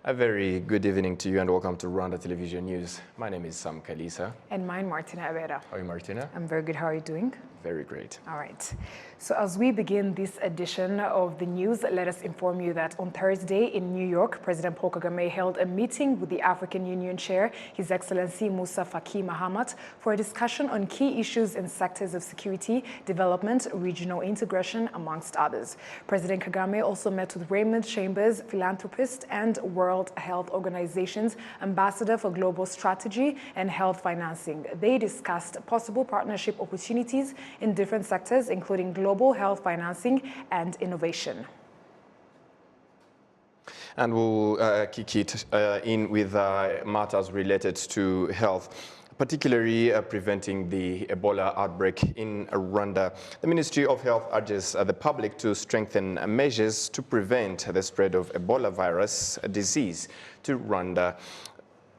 A very good evening to you and welcome to Rwanda Television News. My name is Sam Kalisa. And mine, Martina Abera. How are you, Martina? I'm very good. How are you doing? Very great. All right. So as we begin this edition of the news, let us inform you that on Thursday in New York, President Paul Kagame held a meeting with the African Union Chair, His Excellency Musa Faki Mahamat, for a discussion on key issues in sectors of security, development, regional integration, amongst others. President Kagame also met with Raymond Chambers, philanthropist and World Health Organization's Ambassador for Global Strategy and Health Financing. They discussed possible partnership opportunities in different sectors, including global health financing and innovation. And we'll kick it in with matters related to health, particularly preventing the Ebola outbreak in Rwanda. The Ministry of Health urges the public to strengthen measures to prevent the spread of Ebola virus disease to Rwanda.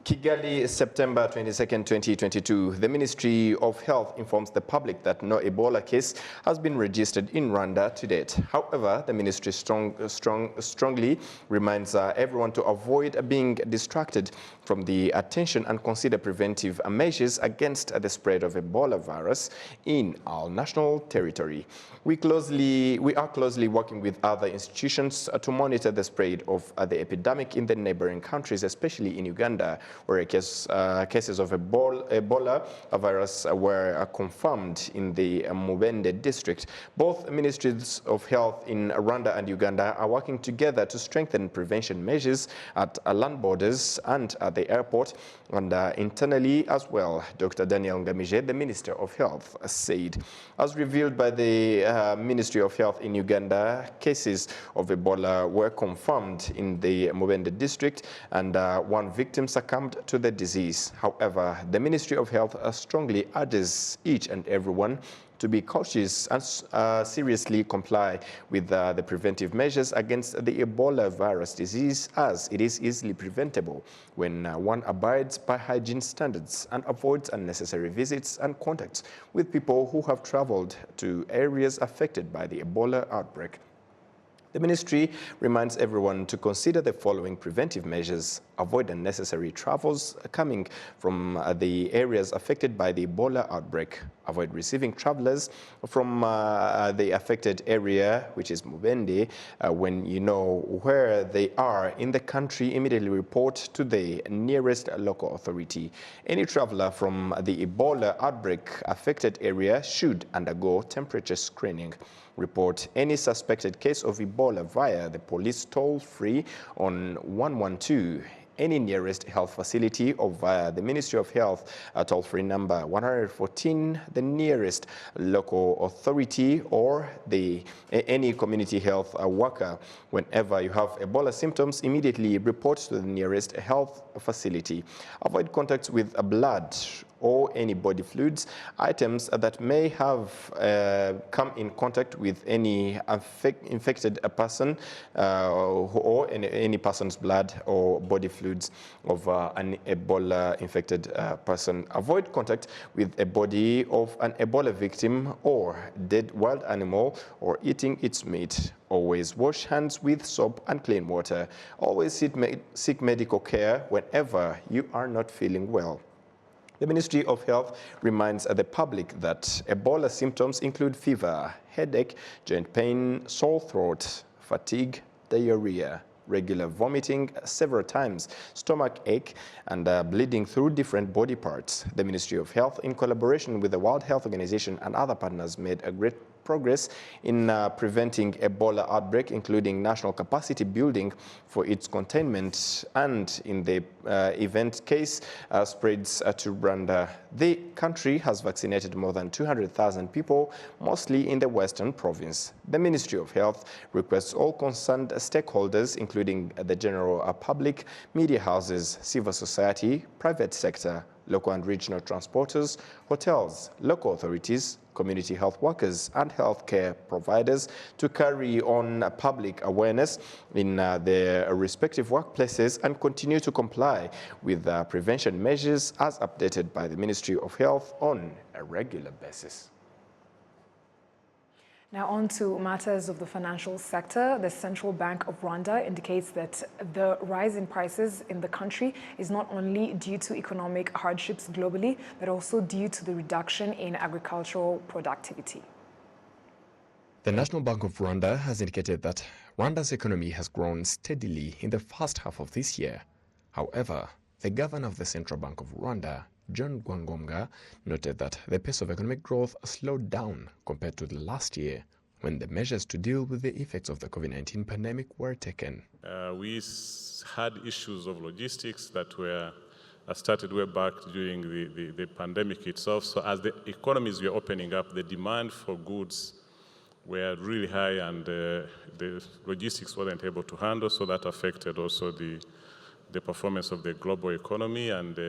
Kigali, September 22nd, 2022. The Ministry of Health informs the public that no Ebola case has been registered in Rwanda to date. However, the ministry strongly reminds everyone to avoid being distracted from the attention and consider preventive measures against the spread of Ebola virus in our national territory. We are closely working with other institutions to monitor the spread of the epidemic in the neighboring countries, especially in Uganda, where cases of Ebola virus were confirmed in the Mubende district. Both ministries of health in Rwanda and Uganda are working together to strengthen prevention measures at land borders and at the airport and internally as well, Dr. Daniel Ngamije, the Minister of Health, said. As revealed by the Ministry of Health in Uganda, cases of Ebola were confirmed in the Mubende district and one victim succumbed to the disease. However, the Ministry of Health strongly urges each and everyone to be cautious and seriously comply with the preventive measures against the Ebola virus disease, as it is easily preventable when one abides by hygiene standards and avoids unnecessary visits and contacts with people who have traveled to areas affected by the Ebola outbreak. The ministry reminds everyone to consider the following preventive measures: avoid unnecessary travels coming from the areas affected by the Ebola outbreak, avoid receiving travelers from the affected area, which is Mubende. When you know where they are in the country, immediately report to the nearest local authority. Any traveler from the Ebola outbreak affected area should undergo temperature screening. Report any suspected case of Ebola via the police toll-free on 112, any nearest health facility, or via the Ministry of Health toll-free number 114, the nearest local authority, or any community health worker. Whenever you have Ebola symptoms, immediately report to the nearest health facility. Avoid contacts with blood or any body fluids, items that may have come in contact with any infected person or any person's blood or body fluids of an Ebola-infected person. Avoid contact with a body of an Ebola victim or dead wild animal or eating its meat. Always wash hands with soap and clean water. Always seek medical care whenever you are not feeling well. The Ministry of Health reminds the public that Ebola symptoms include fever, headache, joint pain, sore throat, fatigue, diarrhea, regular vomiting several times, stomach ache, and bleeding through different body parts. The Ministry of Health, in collaboration with the World Health Organization and other partners, made a great progress in preventing Ebola outbreak, including national capacity building for its containment, and in the event case spreads to Rwanda. The country has vaccinated more than 200,000 people, mostly in the western province. The Ministry of Health requests all concerned stakeholders, including the general public, media houses, civil society, private sector, local and regional transporters, hotels, local authorities, community health workers and healthcare providers to carry on public awareness in their respective workplaces and continue to comply with prevention measures as updated by the Ministry of Health on a regular basis. Now on to matters of the financial sector. The Central Bank of Rwanda indicates that the rise in prices in the country is not only due to economic hardships globally, but also due to the reduction in agricultural productivity. The National Bank of Rwanda has indicated that Rwanda's economy has grown steadily in the first half of this year. However, the governor of the Central Bank of Rwanda, John Rwangombwa, noted that the pace of economic growth slowed down compared to the last year, when the measures to deal with the effects of the COVID-19 pandemic were taken. We had issues of logistics that were started way back during the pandemic itself. So as the economies were opening up, the demand for goods were really high, and the logistics wasn't able to handle, so that affected also the performance of the global economy. And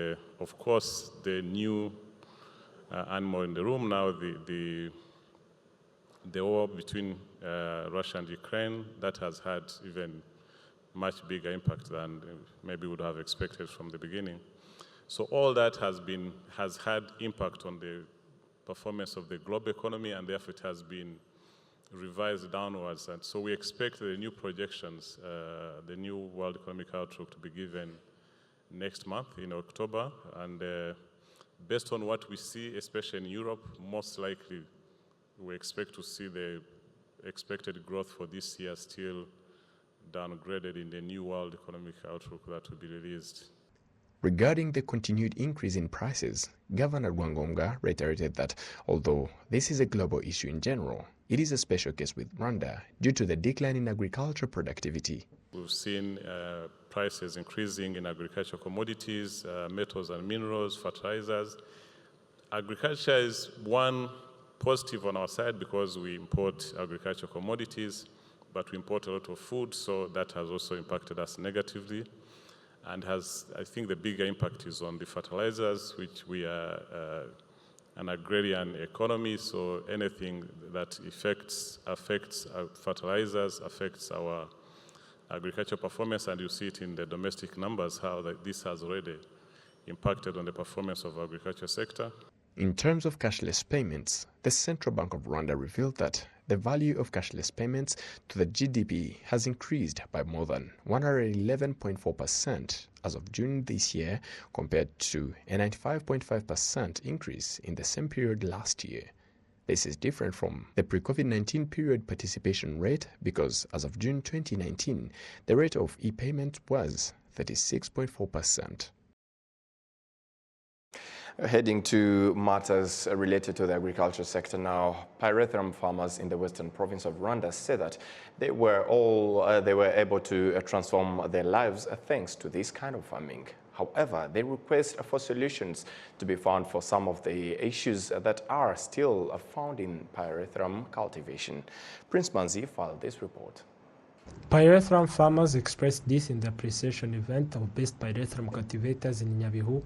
of course, the new animal in the room now, the war between Russia and Ukraine, that has had even much bigger impact than maybe would have expected from the beginning. So all that has had impact on the performance of the global economy, and therefore it has been revised downwards. And so we expect the new projections, the new World Economic Outlook, to be given next month in October. And based on what we see, especially in Europe, most likely we expect to see the expected growth for this year still downgraded in the new World Economic Outlook that will be released. Regarding the continued increase in prices, Governor Rwangombwa reiterated that although this is a global issue in general, it is a special case with Rwanda due to the decline in agricultural productivity. We've seen prices increasing in agricultural commodities, metals and minerals, fertilizers. Agriculture is one positive on our side because we import agricultural commodities, but we import a lot of food, so that has also impacted us negatively. And I think the bigger impact is on the fertilizers, which we are an agrarian economy, so anything that affects fertilizers affects our agricultural performance, and you see it in the domestic numbers, how this has already impacted on the performance of the agriculture sector. In terms of cashless payments, the Central Bank of Rwanda revealed that the value of cashless payments to the GDP has increased by more than 111.4% as of June this year, compared to a 95.5% increase in the same period last year. This is different from the pre-COVID-19 period participation rate because as of June 2019, the rate of e-payment was 36.4%. Heading to matters related to the agriculture sector now, pyrethrum farmers in the western province of Rwanda say that they were able to transform their lives thanks to this kind of farming. However, they request for solutions to be found for some of the issues that are still found in pyrethrum cultivation. Prince Manzi filed this report. Pyrethrum farmers expressed this in the appreciation event of best pyrethrum cultivators in Nyabihu,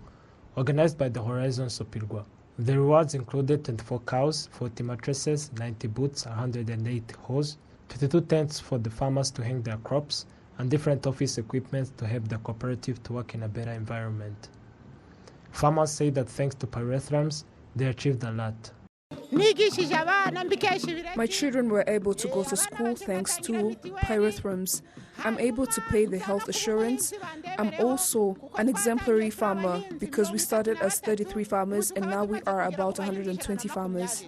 organized by the Horizon Sopirwa. The rewards included 24 cows, 40 mattresses, 90 boots, 108 hoes, 22 tents for the farmers to hang their crops, and different office equipment to help the cooperative to work in a better environment. Farmers say that thanks to pyrethrums, they achieved a lot. My children were able to go to school thanks to pyrethrum. I'm able to pay the health assurance. I'm also an exemplary farmer because we started as 33 farmers and now we are about 120 farmers.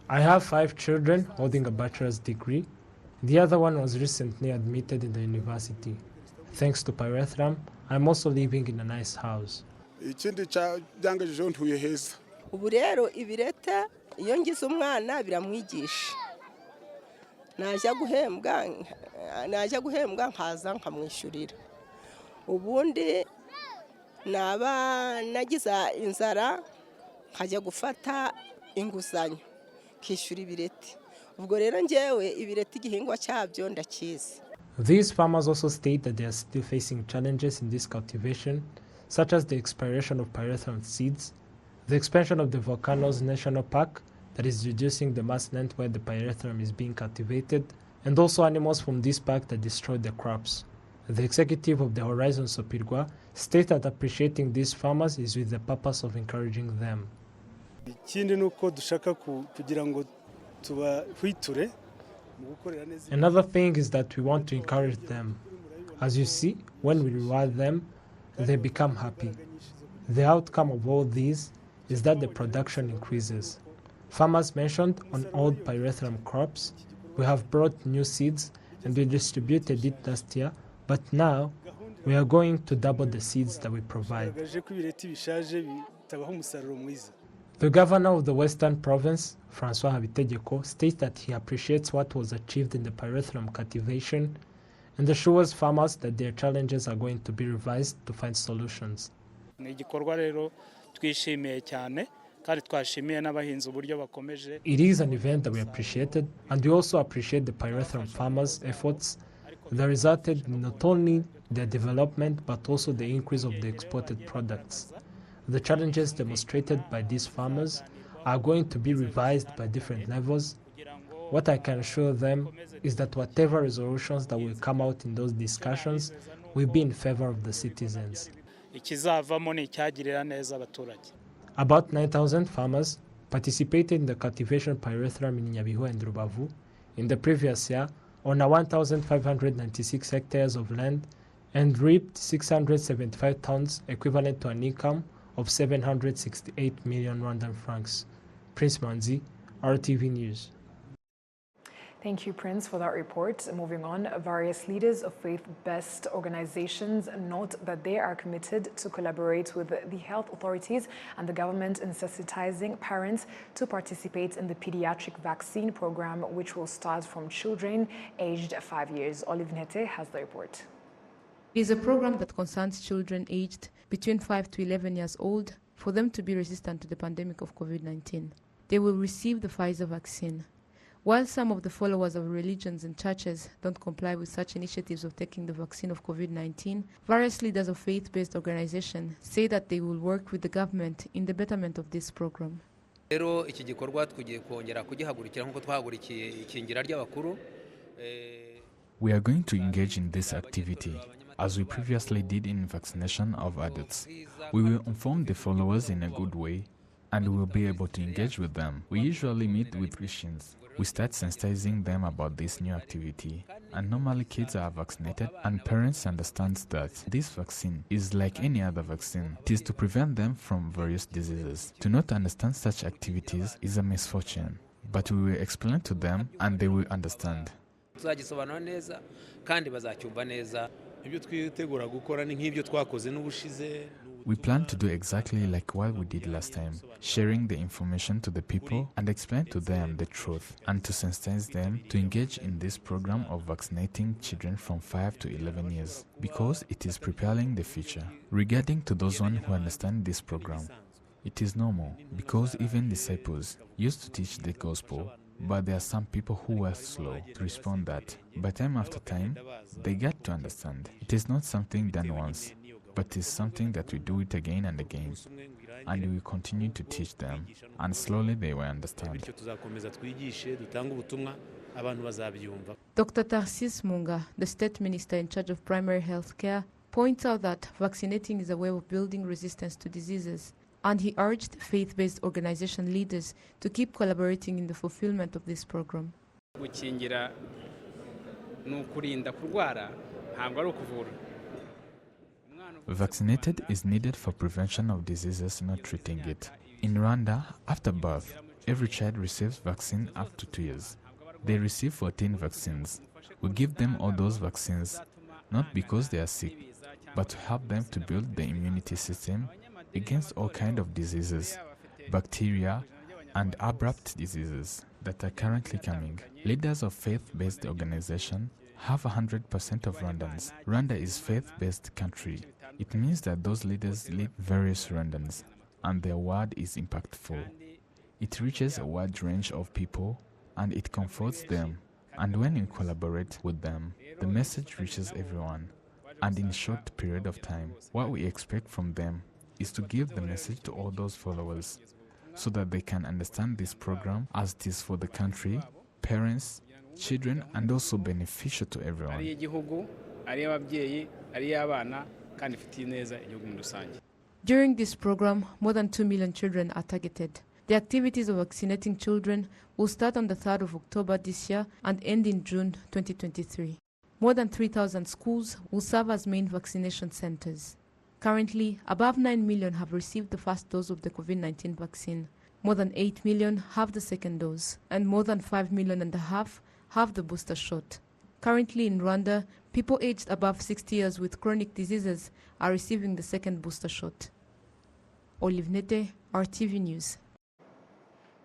I have 5 children holding a bachelor's degree. The other one was recently admitted in the university. Thanks to pyrethrum, I'm also living in a nice house. Ubu rero ibireta iyo ngize umwana biramwigisha najya guhembwa nkaza nkamwishyurira ubundi naba nagize inzara nkajya gufata inguzanyo kishyura ibireti ubwo rero njyewe ibireti igihingwa cyabyo ndakizi. These farmers also state that they are still facing challenges in this cultivation, such as the expiration of pyrethrum seeds, the expansion of the Volcanoes National Park that is reducing the mass land where the pyrethrum is being cultivated, and also animals from this park that destroy the crops. The executive of the Horizon Sopirwa stated that appreciating these farmers is with the purpose of encouraging them. Another thing is that we want to encourage them. As you see, when we reward them, they become happy. The outcome of all these is that the production increases. Farmers mentioned on old pyrethrum crops, we have brought new seeds and we distributed it last year, but now we are going to double the seeds that we provide. The governor of the Western Province, Francois Habitegeko, states that he appreciates what was achieved in the pyrethrum cultivation and assures farmers that their challenges are going to be revised to find solutions. It is an event that we appreciated, and we also appreciate the pyrethrum farmers' efforts that resulted in not only their development but also the increase of the exported products. The challenges demonstrated by these farmers are going to be revised by different levels. What I can assure them is that whatever resolutions that will come out in those discussions will be in favor of the citizens. About 9,000 farmers participated in the cultivation pyrethrum in Nyabihu and Rubavu in the previous year on a 1,596 hectares of land and reaped 675 tons, equivalent to an income of 768 million Rwandan francs. Prince Manzi, RTV News. Thank you, Prince, for that report. Moving on, various leaders of faith-based organizations note that they are committed to collaborate with the health authorities and the government in sensitizing parents to participate in the pediatric vaccine program, which will start from children aged 5 years. Olive Nete has the report. It is a program that concerns children aged between 5 to 11 years old for them to be resistant to the pandemic of COVID-19. They will receive the Pfizer vaccine. While some of the followers of religions and churches don't comply with such initiatives of taking the vaccine of COVID-19, various leaders of faith-based organizations say that they will work with the government in the betterment of this program. We are going to engage in this activity, as we previously did in vaccination of adults. We will inform the followers in a good way, and we will be able to engage with them. We usually meet with Christians. We start sensitizing them about this new activity, and normally kids are vaccinated and parents understand that this vaccine is like any other vaccine. It is to prevent them from various diseases. To not understand such activities is a misfortune, but we will explain to them and they will understand. We plan to do exactly like what we did last time, sharing the information to the people and explain to them the truth, and to sensitize them to engage in this program of vaccinating children from 5 to 11 years, because it is preparing the future. Regarding to those one who understand this program, it is normal, because even disciples used to teach the gospel, but there are some people who were slow to respond that. But time after time, they got to understand. It is not something done once, but it's something that we do it again and again, and we will continue to teach them, and slowly they will understand. Dr. Tarsis Munga, the state minister in charge of primary health care, points out that vaccinating is a way of building resistance to diseases, and he urged faith-based organization leaders to keep collaborating in the fulfillment of this program. Vaccinated is needed for prevention of diseases, not treating it. In Rwanda, after birth, every child receives vaccine up to 2 years. They receive 14 vaccines. We give them all those vaccines, not because they are sick, but to help them to build the immunity system against all kinds of diseases, bacteria, and abrupt diseases that are currently coming. Leaders of faith-based organizations have 100% of Rwandans. Rwanda is a faith-based country. It means that those leaders lead various Rwandans, and their word is impactful. It reaches a wide range of people, and it comforts them. And when you collaborate with them, the message reaches everyone. And in a short period of time, what we expect from them is to give the message to all those followers, so that they can understand this program as it is for the country, parents, children, and also beneficial to everyone. During this program, more than 2 million children are targeted. The activities of vaccinating children will start on the 3rd of October this year and end in June 2023. More than 3,000 schools will serve as main vaccination centers. Currently, above 9 million have received the first dose of the COVID-19 vaccine. More than 8 million have the second dose, and more than 5.5 million have the booster shot. Currently in Rwanda, people aged above 60 years with chronic diseases are receiving the second booster shot. Olive Nete, RTV News.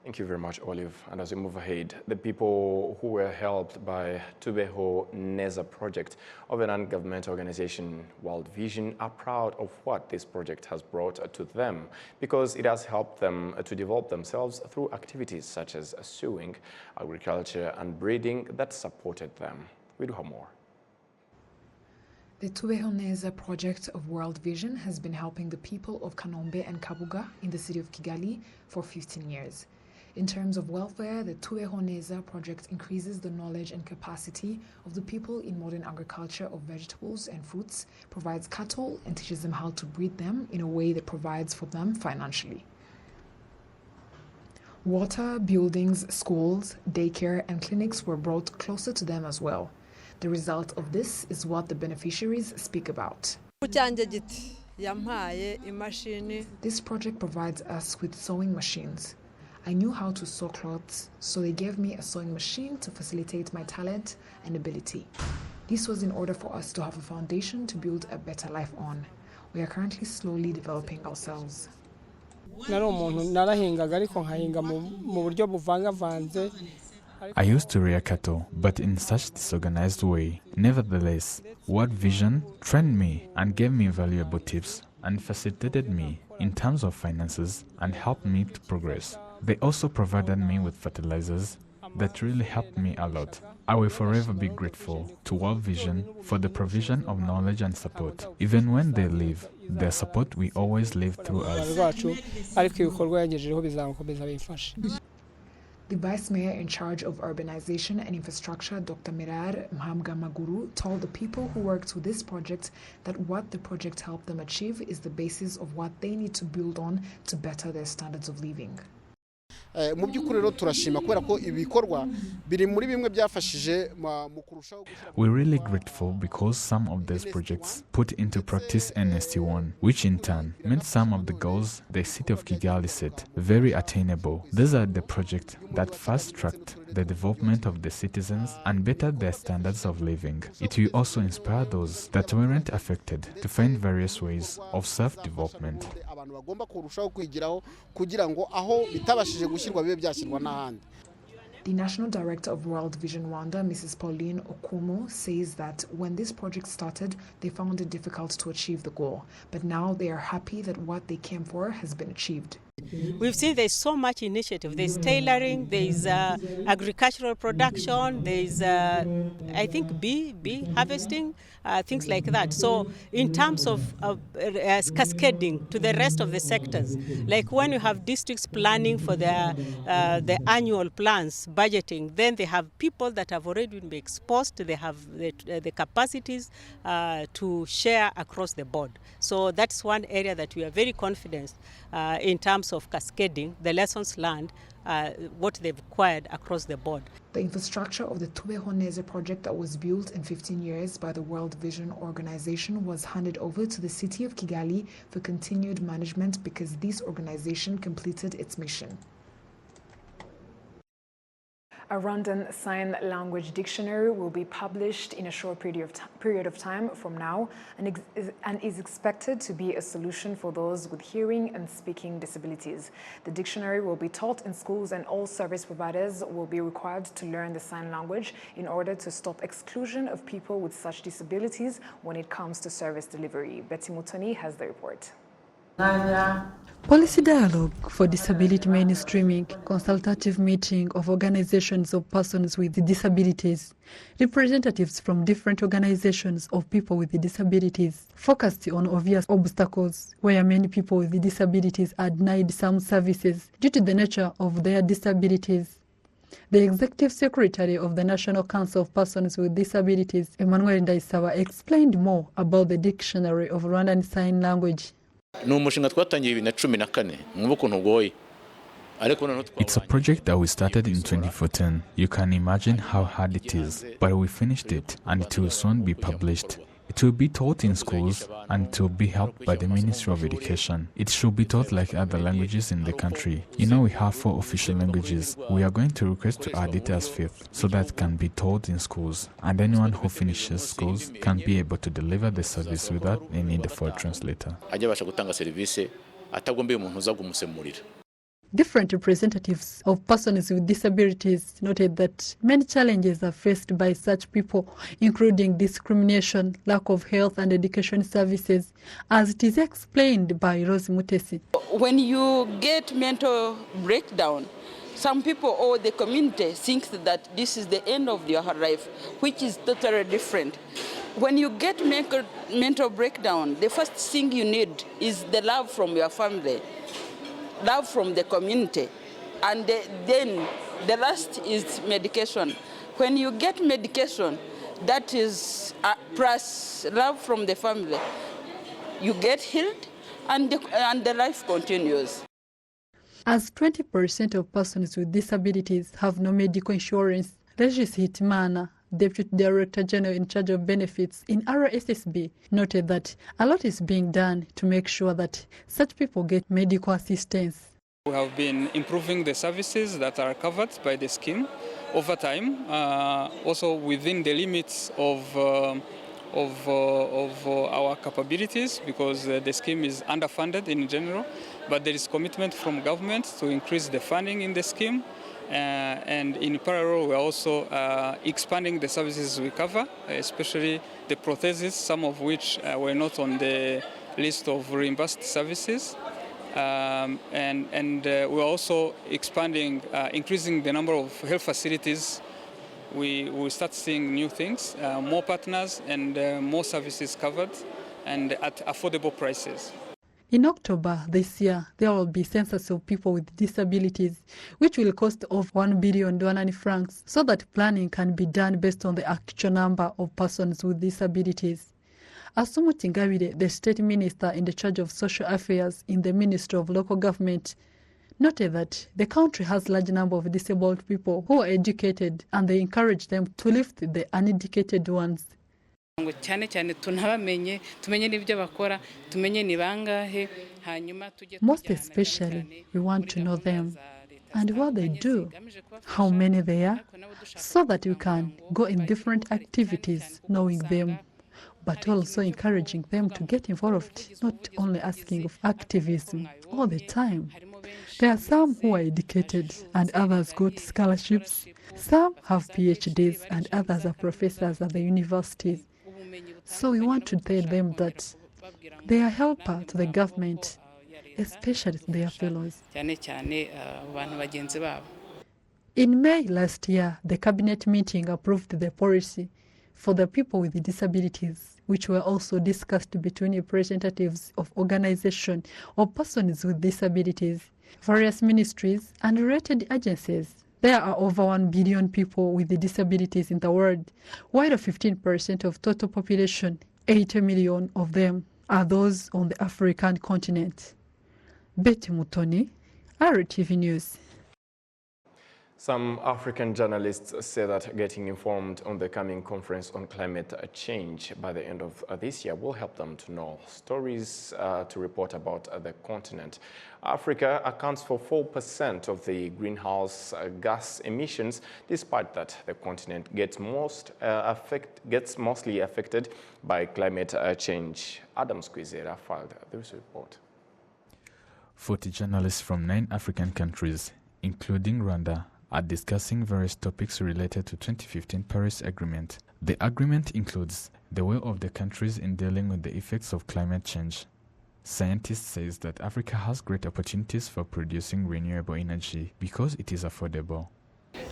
Thank you very much, Olive. And as we move ahead, the people who were helped by Tubeho Neza project of a non-governmental organization, World Vision, are proud of what this project has brought to them because it has helped them to develop themselves through activities such as sewing, agriculture, and breeding that supported them. We do have more. The Tubeho Neza project of World Vision has been helping the people of Kanombe and Kabuga in the city of Kigali for 15 years. In terms of welfare, the Tubeho Neza project increases the knowledge and capacity of the people in modern agriculture of vegetables and fruits, provides cattle, and teaches them how to breed them in a way that provides for them financially. Water, buildings, schools, daycare, and clinics were brought closer to them as well. The result of this is what the beneficiaries speak about. This project provides us with sewing machines. I knew how to sew clothes, so they gave me a sewing machine to facilitate my talent and ability. This was in order for us to have a foundation to build a better life on. We are currently slowly developing ourselves. I used to rear cattle, but in such disorganized way. Nevertheless, World Vision trained me and gave me valuable tips and facilitated me in terms of finances and helped me to progress. They also provided me with fertilizers that really helped me a lot. I will forever be grateful to World Vision for the provision of knowledge and support. Even when they leave, their support will always live through us. The Vice Mayor in charge of urbanization and infrastructure, Dr. Mirar Mhamgamaguru, told the people who worked with this project that what the project helped them achieve is the basis of what they need to build on to better their standards of living. We're really grateful because some of these projects put into practice NST1, which in turn made some of the goals the city of Kigali set very attainable. These are the projects that fast-tracked the development of the citizens and bettered their standards of living. It will also inspire those that weren't affected to find various ways of self-development. The National Director of World Vision Rwanda, Mrs. Pauline Okumu, says that when this project started, they found it difficult to achieve the goal, but now they are happy that what they came for has been achieved. We've seen there's so much initiative. There's tailoring, there's agricultural production, there's I think bee harvesting, things like that. So in terms of cascading to the rest of the sectors, like when you have districts planning for the annual plans, budgeting, then they have people that have already been exposed, they have the capacities to share across the board. So that's one area that we are very confident in terms of cascading the lessons learned, what they've acquired across the board. The infrastructure of the Tubeho Neza project that was built in 15 years by the World Vision organization was handed over to the city of Kigali for continued management because this organization completed its mission. A Rwandan Sign Language Dictionary will be published in a short period of time from now and is expected to be a solution for those with hearing and speaking disabilities. The dictionary will be taught in schools and all service providers will be required to learn the sign language in order to stop exclusion of people with such disabilities when it comes to service delivery. Betty Mutoni has the report. Policy dialogue for disability mainstreaming, consultative meeting of organizations of persons with disabilities, representatives from different organizations of people with disabilities, focused on obvious obstacles where many people with disabilities are denied some services due to the nature of their disabilities. The Executive Secretary of the National Council of Persons with Disabilities, Emmanuel Ndayisaba, explained more about the Dictionary of Rwandan Sign Language. Ni umushinga twatangiye 2014 mwuko ukuntu ugoye It's a project that we started in 2014. You can imagine how hard it is, but we finished it and it will soon be published. It will be taught in schools and it will be helped by the Ministry of Education. It should be taught like other languages in the country. You know, we have 4 official languages. We are going to request to add it as 5th so that it can be taught in schools, and anyone who finishes schools can be able to deliver the service without any need for a translator. Different representatives of persons with disabilities noted that many challenges are faced by such people, including discrimination, lack of health and education services, as it is explained by Rose Mutesi. When you get mental breakdown, some people or the community thinks that this is the end of your life, which is totally different. When you get mental breakdown, the first thing you need is the love from your family, love from the community, and then the last is medication. When you get medication, that is plus love from the family, you get healed and the life continues. As 20% of persons with disabilities have no medical insurance, Regis Hitimana, Deputy Director General in charge of benefits in RSSB, noted that a lot is being done to make sure that such people get medical assistance. We have been improving the services that are covered by the scheme over time, also within the limits of our capabilities, because the scheme is underfunded in general, but there is commitment from government to increase the funding in the scheme. And in parallel, we are also expanding the services we cover, especially the prostheses, some of which were not on the list of reimbursed services. And we're also expanding, increasing the number of health facilities. We start seeing new things, more partners and more services covered, and at affordable prices. In October this year, there will be census of people with disabilities, which will cost over 1 billion francs, so that planning can be done based on the actual number of persons with disabilities. Asumu Tingabire, the state minister in the charge of social affairs in the Ministry of Local Government, noted that the country has a large number of disabled people who are educated, and they encourage them to lift the uneducated ones. Most especially, we want to know them and what they do, how many they are, so that we can go in different activities knowing them, but also encouraging them to get involved, not only asking of activism all the time. There are some who are educated and others got scholarships. Some have PhDs and others are professors at the universities. So we want to tell them that they are a helper to the government, especially to their fellows. In May last year, the cabinet meeting approved the policy for the people with disabilities, which were also discussed between representatives of organizations or persons with disabilities, various ministries and related agencies. There are over 1 billion people with disabilities in the world, while 15% of total population, 80 million of them, are those on the African continent. Betty Mutoni, RTV News. Some African journalists say that getting informed on the coming conference on climate change by the end of this year will help them to know stories to report about the continent. Africa accounts for 4% of the greenhouse gas emissions. Despite that, the continent gets mostly affected by climate change. Adam Squizera filed this report. 40 journalists from 9 African countries, including Rwanda, are discussing various topics related to 2015 Paris Agreement. The agreement includes the way of the countries in dealing with the effects of climate change. Scientists say that Africa has great opportunities for producing renewable energy because it is affordable.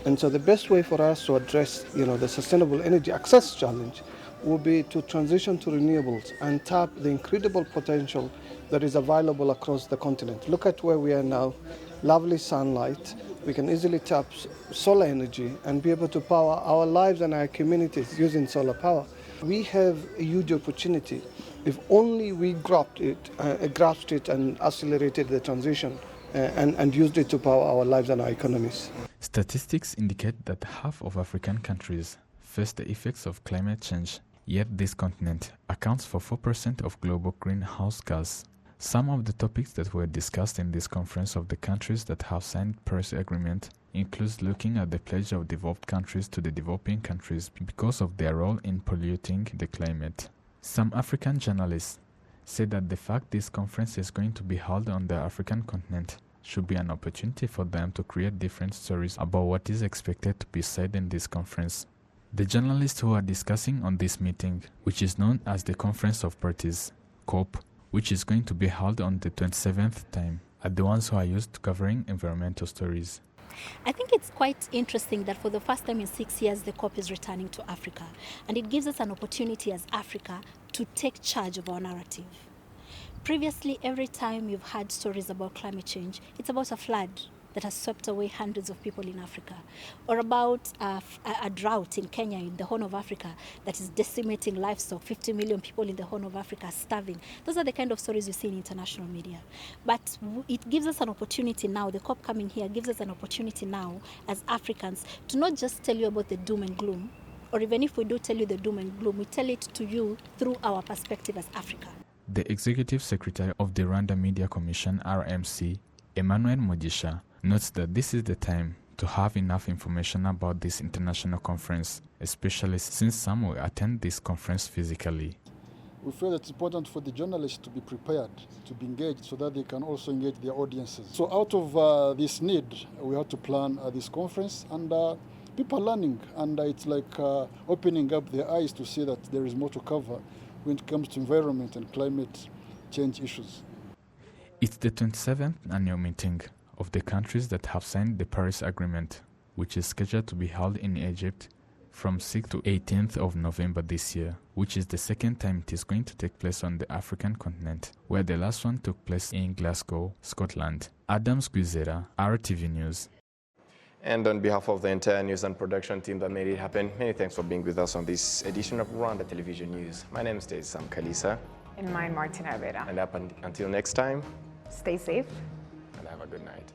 And so the best way for us to address, the sustainable energy access challenge will be to transition to renewables and tap the incredible potential that is available across the continent. Look at where we are now, lovely sunlight. We can easily tap solar energy and be able to power our lives and our communities using solar power. We have a huge opportunity if only we grasped it and accelerated the transition and used it to power our lives and our economies. Statistics indicate that half of African countries face the effects of climate change, yet this continent accounts for 4% of global greenhouse gas. Some of the topics that were discussed in this conference of the countries that have signed Paris Agreement includes looking at the pledge of developed countries to the developing countries because of their role in polluting the climate. Some African journalists say that the fact this conference is going to be held on the African continent should be an opportunity for them to create different stories about what is expected to be said in this conference. The journalists who are discussing on this meeting, which is known as the Conference of Parties, COP, which is going to be held on the 27th time, are the ones who are used to covering environmental stories. I think it's quite interesting that for the first time in 6 years, the COP is returning to Africa. And it gives us an opportunity as Africa to take charge of our narrative. Previously, every time you've had stories about climate change, it's about a flood that has swept away hundreds of people in Africa, or about a drought in Kenya, in the Horn of Africa, that is decimating livestock, 50 million people in the Horn of Africa starving. Those are the kind of stories you see in international media. But it gives us an opportunity now, the COP coming here gives us an opportunity now as Africans to not just tell you about the doom and gloom, or even if we do tell you the doom and gloom, we tell it to you through our perspective as Africa. The Executive Secretary of the Rwanda Media Commission, RMC, Emmanuel Mugisha, notes that this is the time to have enough information about this international conference, especially since some will attend this conference physically. We feel it's important for the journalists to be prepared, to be engaged, so that they can also engage their audiences. So out of this need, we had to plan this conference, and people are learning, and it's like opening up their eyes to see that there is more to cover when it comes to environment and climate change issues. It's the 27th annual meeting of the countries that have signed the Paris Agreement, which is scheduled to be held in Egypt from 6th to 18th of November this year, which is the second time it is going to take place on the African continent, where the last one took place in Glasgow, Scotland. Adams Guizera, RTV News. And on behalf of the entire news and production team that made it happen, many thanks for being with us on this edition of Rwanda Television News. My name is Sam Kalisa. And mine, Martina Rivera. And up until next time, stay safe. And have a good night.